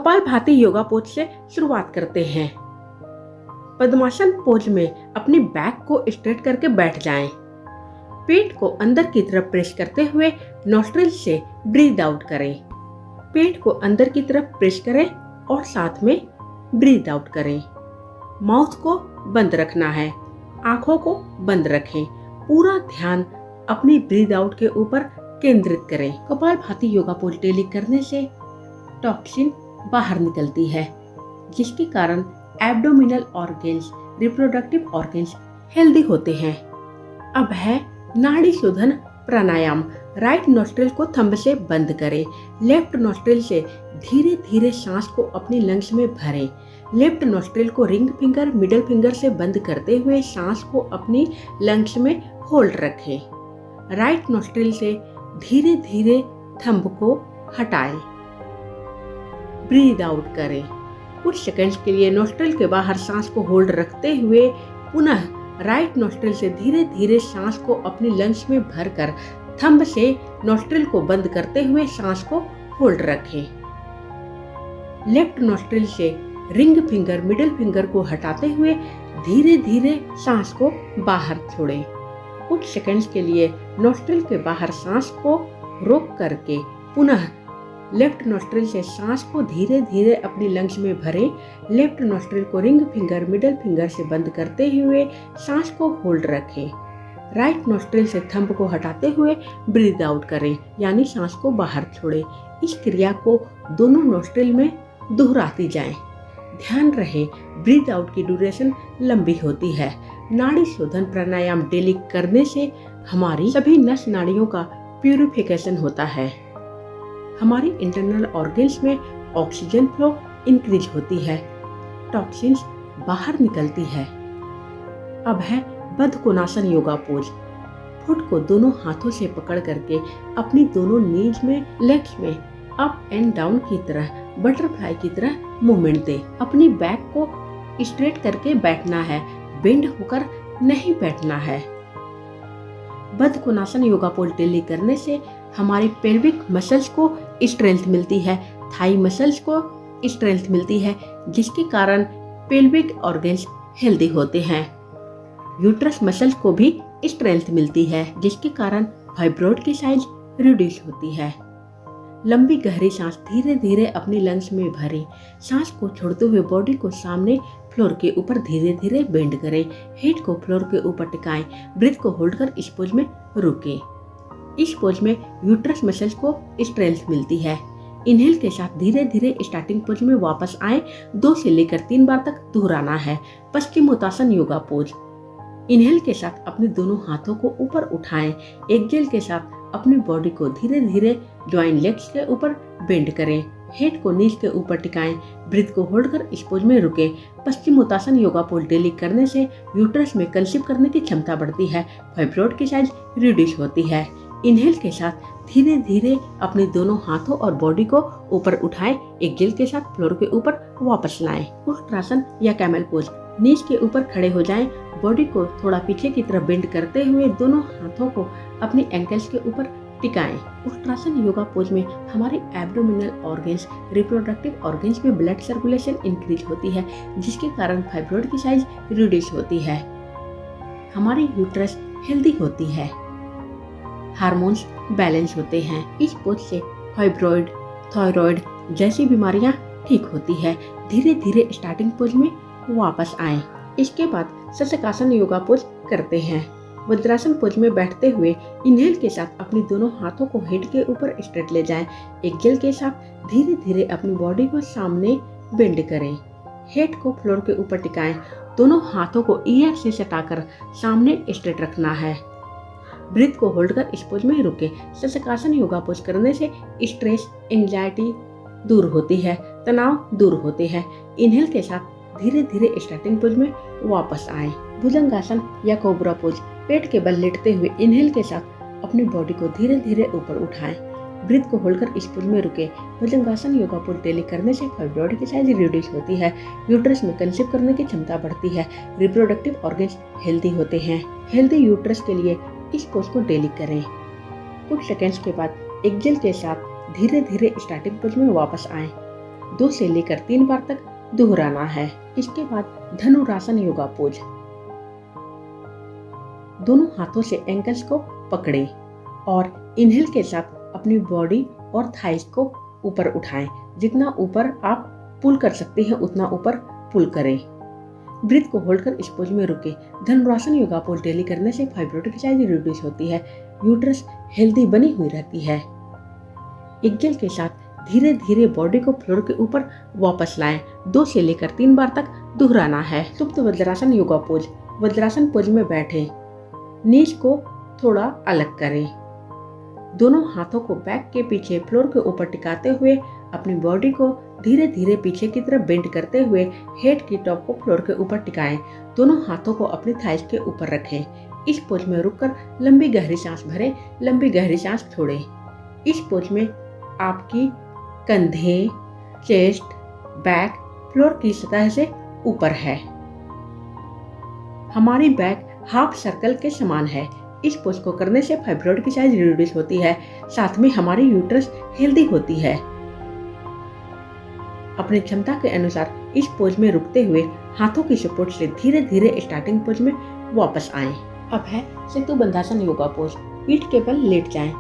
Kapalbhati yoga pose से शुरुआत करते हैं। पद्मासन पोज में अपनी बैक को स्ट्रेट करके बैठ जाएं। पेट को अंदर की तरफ प्रेस करते हुए नॉस्ट्रिल से ब्रीथ आउट करें। पेट को अंदर की तरफ प्रेस करें और साथ में ब्रीथ आउट करें। माउथ को बंद रखना है, आंखों को बंद रखें। पूरा ध्यान अपनी ब्रीथ आउट के ऊपर केंद्रित करें। कपालभाति योगा पोज डेली करने से टॉक्सिन बाहर निकलती है, जिसके कारण abdominal organs, reproductive organs healthy होते हैं। अब है नाड़ी शोधन प्राणायाम। राइट नोस्ट्रिल को थंब से बंद करें। लेफ्ट नोस्ट्रिल से धीरे धीरे सांस को अपनी लंग्स में भरें। लेफ्ट नोस्ट्रिल को रिंग फिंगर, मिडिल फिंगर से बंद करते हुए सांस को अपनी लंग्स में होल्ड रखें। राइट नोस्ट्रिल से धीरे धीरे थंब को हटाएं। ब्रीद आउट करें। कुछ सेकंड्स के लिए नोस्ट्रिल के बाहर सांस को होल्ड रखते हुए पुनः राइट नोस्ट्रिल से धीरे धीरे सांस को अपनी लंग्स में भरकर थंब से नोस्ट्रिल को बंद करते हुए सांस को होल्ड रखें। लेफ्ट नोस्ट्रिल से रिंग फिंगर, मिडिल फिंगर को हटाते हुए धीरे धीरे सांस को बाहर छोड़ें। कुछ सेकंड्स के लिए नोस्ट्रिल के बाहर सांस को रोक करके पुनः लेफ्ट नोस्ट्रिल से सांस को धीरे धीरे अपनी लंग्स में भरें। लेफ्ट नोस्ट्रिल को रिंग फिंगर, मिडिल फिंगर से बंद करते हुए सांस को होल्ड रखें। राइट नोस्ट्रिल से थंब को हटाते हुए ब्रीथ आउट करें, यानी सांस को बाहर छोड़ें। इस क्रिया को दोनों नोस्ट्रिल में दोहराती जाएं। ध्यान रहे, ब्रीथ आउट की ड्यूरेशन लंबी होती है। नाड़ी शोधन प्राणायाम डेली करने से हमारी सभी नस नाड़ियों का प्यूरिफिकेशन होता है। हमारी इंटरनल ऑर्गन्स में ऑक्सीजन फ्लो इंक्रीज होती है, टॉक्सिन्स बाहर निकलती है। अब है बद्धकोणासन योगा पोज। फुट को दोनों हाथों से पकड़ करके अपनी दोनों नीज में, लेग्स में अप एंड डाउन की तरह, बटरफ्लाई की तरह मूवमेंट दे। अपनी बैक को स्ट्रेट करके बैठना है, बेंड होकर नहीं बैठना है। बद्धकोणासन योगा पोज डेली करने से हमारी पेल्विक मसल्स को स्ट्रेंथ मिलती है, थाई मसल्स को स्ट्रेंथ मिलती है, जिसके कारण पेल्विक ऑर्गन्स हेल्दी होते हैं। यूट्रस मसल्स को भी स्ट्रेंथ मिलती है, जिसके कारण फाइब्रॉइड की साइज रिड्यूस होती है। लंबी गहरी सांस धीरे धीरे अपनी लंग्स में भरें। सांस को छोड़ते हुए बॉडी को सामने फ्लोर के ऊपर धीरे धीरे बेंड करें। हेड को फ्लोर के ऊपर टिकाएं। ब्रीथ को होल्ड कर इस पोज में रुकें। इस पोज में यूट्रस मसल्स को स्ट्रेंथ मिलती है। इनहेल के साथ धीरे धीरे स्टार्टिंग पोज में वापस आए। 2 से लेकर 3 बार तक दोहराना है। Paschimottanasana yoga pose. इनहेल के साथ अपने दोनों हाथों को ऊपर उठाएं। एक्सहेल के साथ अपनी बॉडी को धीरे धीरे जॉइंट लेग्स के ऊपर बेंड करें। हेड को नीज के ऊपर टिकाएं। ब्रीथ को होल्ड कर इस पोज में रुकें। पश्चिमोत्तासन योगा पोज डेली करने से यूट्रस में कंसीव करने की क्षमता बढ़ती है, फाइब्रॉइड की साइज रिड्यूस होती है। इनहेल के साथ धीरे धीरे अपने दोनों हाथों और बॉडी को ऊपर उठाएं। एक्सहेल के साथ फ्लोर के ऊपर वापस लाएं। उष्ट्रासन या कैमल पोज। नीज के ऊपर खड़े हो जाएं। बॉडी को थोड़ा पीछे की तरफ बेंड करते हुए दोनों हाथों को अपनी एंकल्स के ऊपर टिकाएं। उष्ट्रासन योगा पोज में हमारे एब्डोमिनल ऑर्गन्स, रिप्रोडक्टिव ऑर्गन्स में ब्लड सर्कुलेशन इंक्रीज होती है, जिसके कारण फाइब्रॉइड की साइज रिड्यूस होती है। हमारी यूट्रस हेल्दी होती है, हार्मोन्स बैलेंस होते हैं। इस पोज से फाइब्रॉइड, थायराइड जैसी बीमारियां ठीक होती है। धीरे धीरे स्टार्टिंग पोज में वापस आएं। इसके बाद शशकासन योगा पोज करते हैं। वज्रासन पोज में बैठते हुए इनहेल के साथ अपनी दोनों हाथों को हेड के ऊपर स्ट्रेट ले जाएं। एक्सहेल के साथ धीरे धीरे अपनी बॉडी को सामने बेंड करें। हेड को फ्लोर के ऊपर टिकाएं। दोनों हाथों को ईयर से सटाकर सामने स्ट्रेट रखना है। ब्रीथ को होल्ड कर इस पोज में रुके। शशकासन योगा पोज करने से स्ट्रेस, एंजाइटी दूर होती है, तनाव दूर होते हैं। इनहेल के साथ धीरे धीरे स्टार्टिंग पोज में वापस आएं। भुजंगासन या कोबरा पोज। पेट के बल लेटते हुए इनहेल के साथ अपनी बॉडी को धीरे धीरे ऊपर उठाएं। ब्रीथ को होल्ड कर इस पोज में रुके। भुजंगासन योगा पोज डेली करने से फाइब्रॉइड की साइज रिड्यूस होती है, यूट्रस में कंसीव करने की क्षमता बढ़ती है, रिप्रोडक्टिव ऑर्गन्स हेल्दी होते हैं। हेल्दी यूट्रस के लिए इस पोज को डेली करें। कुछ सेकंड्स के बाद एक्सहेल के साथ धीरे धीरे स्टार्टिंग पोज में वापस आएं। 2 से लेकर 3 बार तक दोहराना है। इसके बाद धनुरासन योगा पोज। दोनों हाथों से एंकल्स को पकड़ें और इनहेल के साथ अपनी बॉडी और थाइस को ऊपर उठाएं। जितना ऊपर आप पुल कर सकते हैं उतना ऊपर पुल करें। ब्रीथ को होल्ड कर इस पोज में रुके। धनुरासन योगा पोज डेली करने से फाइब्रोइड की साइज रिड्यूस होती है, यूट्रस हेल्दी बनी हुई रहती है। एक्सेल के साथ धीरे धीरे बॉडी को फ्लोर के ऊपर वापस लाएं। 2 से लेकर 3 बार तक दोहराना है। सुप्त vajrasana yoga pose. Vajrasana pose में बैठे, नीज को थोड़ा अलग करें। दोनों हाथों को बैक के पीछे फ्लोर के ऊपर टिकाते हुए अपनी बॉडी को धीरे धीरे पीछे की तरफ बेंड करते हुए हेड की टॉप को फ्लोर के ऊपर टिकाएं। दोनों हाथों को अपनी थाइस के ऊपर रखें। इस पोज में रुककर लंबी गहरी सांस भरें, लंबी गहरी सांस छोड़ें। इस पोज में आपकी कंधे, चेस्ट, बैक फ्लोर की सतह से ऊपर है। हमारी बैक हाफ सर्कल के समान है। इस पोज को करने से फाइब्रोइड की साइज रिड्यूस होती है, साथ में हमारी यूट्रस हेल्दी होती है। अपनी क्षमता के अनुसार इस पोज में रुकते हुए हाथों की सपोर्ट से धीरे धीरे स्टार्टिंग पोज में वापस आएं। अब है सेतु बंधासन योगा पोज। पीठ के बल लेट जाएं।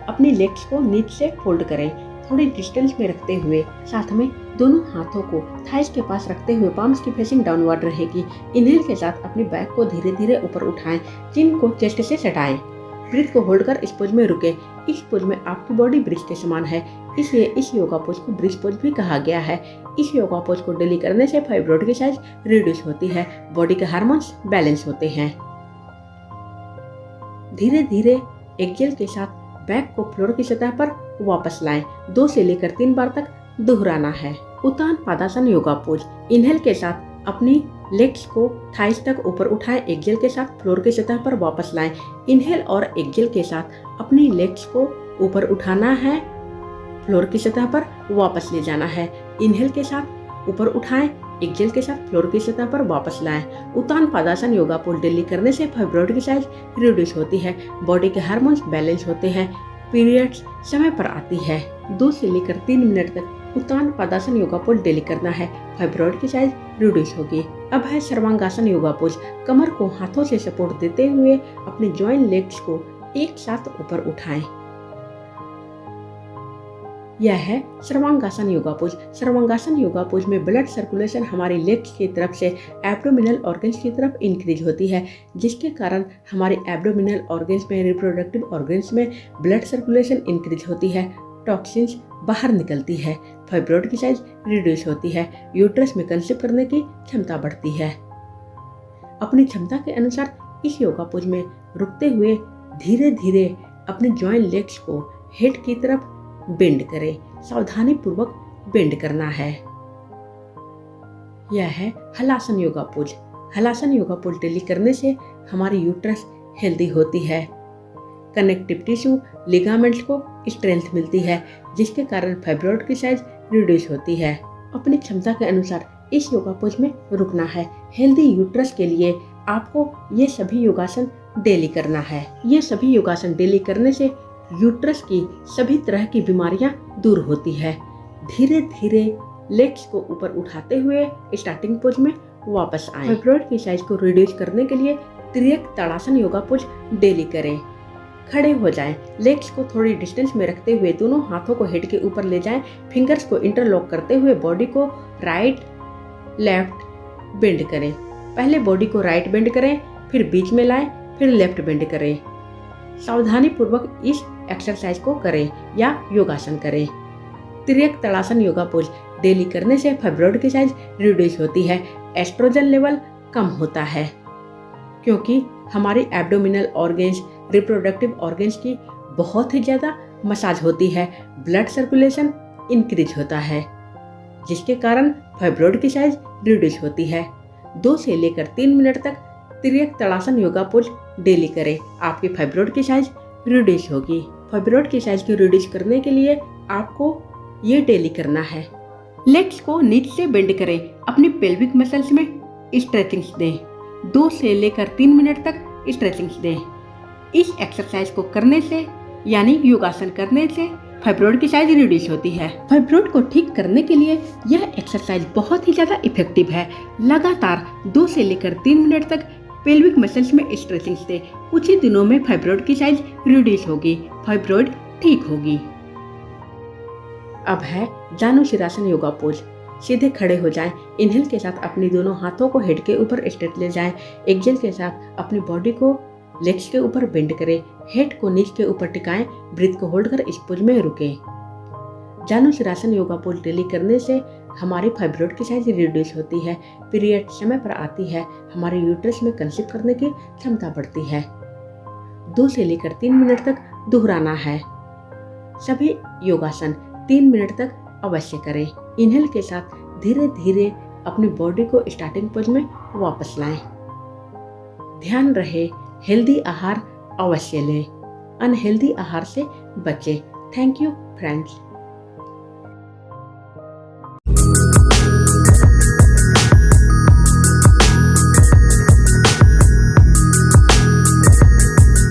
अपनी लेग्स को नीचे से फोल्ड करें, थोड़ी डिस्टेंस में रखते हुए। साथ में दोनों हाथों को थाइस के पास रखते हुए पाम्स की फेसिंग डाउनवर्ड रहेगी। इनहेल के साथ अपनी बैक को धीरे धीरे ऊपर उठाएं, चिन को चेस्ट से सटाएं। ब्रीथ को होल्ड कर इस पोज में रुके। इस पोज में आपकी बॉडी ब्रिज के समान है, इसलिए इस योगा पोज को ब्रिज पोज भी कहा गया है। इस योगा पोज को डेली करने से फाइब्रोइड की साइज रिड्यूस होती है, बॉडी के हार्मोन्स बैलेंस होते हैं। धीरे धीरे एक्सेल के साथ बैक को फ्लोर की सतह पर वापस लाएं। 2 से लेकर 3 बार तक दोहराना है। उत्तान पादासन योगा पोज। इनहेल के साथ अपनी लेग्स को थाइस तक ऊपर उठाएं, एक्सेल के साथ फ्लोर की सतह पर वापस लाएं। इनहेल और एक्सेल के साथ अपनी लेग्स को ऊपर उठाना है, फ्लोर की सतह पर वापस ले जाना है। इनहेल के साथ ऊपर उठाएं, एक्सेल के साथ फ्लोर की सतह पर वापस लाएं। उत्तान पादासन योगा पोज डेली करने से फाइब्रोइड की साइज रिड्यूस होती है, बॉडी के हार्मोन्स बैलेंस होते हैं, पीरियड्स समय पर आती है। 2 से लेकर 3 मिनट तक उत्तान पादासन योगा पोज डेली करना है, फाइब्रोइड की साइज रिड्यूस होगी। अब है सर्वांगासन योगा पोज। कमर को हाथों से सपोर्ट देते हुए अपने जॉइंट लेग्स को एक साथ ऊपर उठाएं। यह है sarvangasana yoga pose. Sarvangasana yoga pose में ब्लड सर्कुलेशन हमारी लेग्स की तरफ से एब्डोमिनल ऑर्गन्स की तरफ इंक्रीज होती है, जिसके कारण हमारे एब्डोमिनल ऑर्गन्स में, रिप्रोडक्टिव ऑर्गन्स में ब्लड सर्कुलेशन इंक्रीज होती है, टॉक्सिन्स बाहर निकलती है, फाइब्रोइड की साइज रिड्यूस होती है, यूट्रस में कंसीव करने की क्षमता बढ़ती है। अपनी क्षमता के अनुसार इस योगा पोज में रुकते हुए धीरे धीरे अपने जॉइंट लेग्स को हेड की तरफ बेंड करें। सावधानी पूर्वक बेंड करना है। यह है halasana yoga pose. Halasana yoga pose daily करने से हमारी यूट्रस हेल्दी होती है, कनेक्टिव टिश्यू लिगामेंट्स को स्ट्रेंथ मिलती है, जिसके कारण फाइब्रोइड की साइज रिड्यूस होती है। अपनी क्षमता के अनुसार इस योगा पोज में रुकना है। हेल्दी यूट्रस के लिए आपको ये सभी योगासन डेली करना है। ये सभी योगासन डेली करने से यूट्रस की सभी तरह की बीमारियां दूर होती है। धीरे धीरे लेग्स को ऊपर उठाते हुए स्टार्टिंग पोज में वापस आएं। फाइब्रोइड की साइज को रिड्यूस करने के लिए त्रियक ताड़ासन योगा पोज डेली करें। खड़े हो जाएं, लेग्स को थोड़ी डिस्टेंस में रखते हुए दोनों हाथों को हेड के ऊपर ले जाएं, फिंगर्स को इंटरलॉक करते हुए बॉडी को राइट लेफ्ट बेंड करें। पहले बॉडी को राइट बेंड करें, फिर बीच में लाएं, फिर लेफ्ट बेंड करें। सावधानी पूर्वक इस एक्सरसाइज को करें या योगासन करें। त्रियक ताड़ासन योगा पोज डेली करने से फाइब्रोइड की साइज रिड्यूस होती है, एस्ट्रोजन लेवल कम होता है, क्योंकि हमारी एब्डोमिनल ऑर्गन्स, रिप्रोडक्टिव ऑर्गन्स की बहुत ही ज्यादा मसाज होती है, ब्लड सर्कुलेशन इंक्रीज होता है, जिसके कारण फाइब्रोइड की साइज रिड्यूस होती है। 2 से लेकर 3 मिनट तक त्रियक ताड़ासन योगा पोज डेली करें, आपकी फाइब्रोइड की साइज रिड्यूस होगी। फाइब्रोइड की साइज को रिड्यूस करने के लिए आपको ये डेली करना है। लेग्स को नीचे से बेंड करें, अपनी पेल्विक मसल्स में स्ट्रेचिंग्स दें। 2 से लेकर 3 मिनट तक स्ट्रेचिंग्स दें। इस एक्सरसाइज को करने से यानी योगासन करने से फाइब्रोइड की साइज रिड्यूस होती है। फाइब्रोइड को ठीक करने के लिए यह एक्सरसाइज बहुत ही ज्यादा इफेक्टिव है। लगातार 2 से लेकर 3 मिनट तक पेल्विक मसल्स में स्ट्रेचिंग से कुछ ही दिनों में फाइब्रोइड की साइज रिड्यूस होगी, फाइब्रोइड ठीक होगी। अब है जानुशिरासन योगा पोज। सीधे खड़े हो जाएं। इनहेल के साथ अपनी दोनों हाथों को हेड के ऊपर स्ट्रेट ले जाएं। एक्सहेल के साथ अपनी बॉडी को लेग्स के ऊपर बेंड करें। हेड को नीच के ऊपर टिकाएं। ब्रीथ को होल्ड कर इस पोज में रुकें। जानुशिरासन योगा पोज डेली करने से हमारी फाइब्रोइड की साइज रिड्यूस होती है। पीरियड समय पर आती है। हमारे यूट्रस में कंसीव करने की क्षमता बढ़ती है। 2 से लेकर 3 मिनट तक दोहराना है। सभी योगासन 3 मिनट तक अवश्य करें। इनहेल के साथ धीरे धीरे अपनी बॉडी को स्टार्टिंग पोज में वापस लाएं। ध्यान रहे हेल्दी आहार अवश्य लें, अनहेल्दी आहार से बचें। Thank you friends.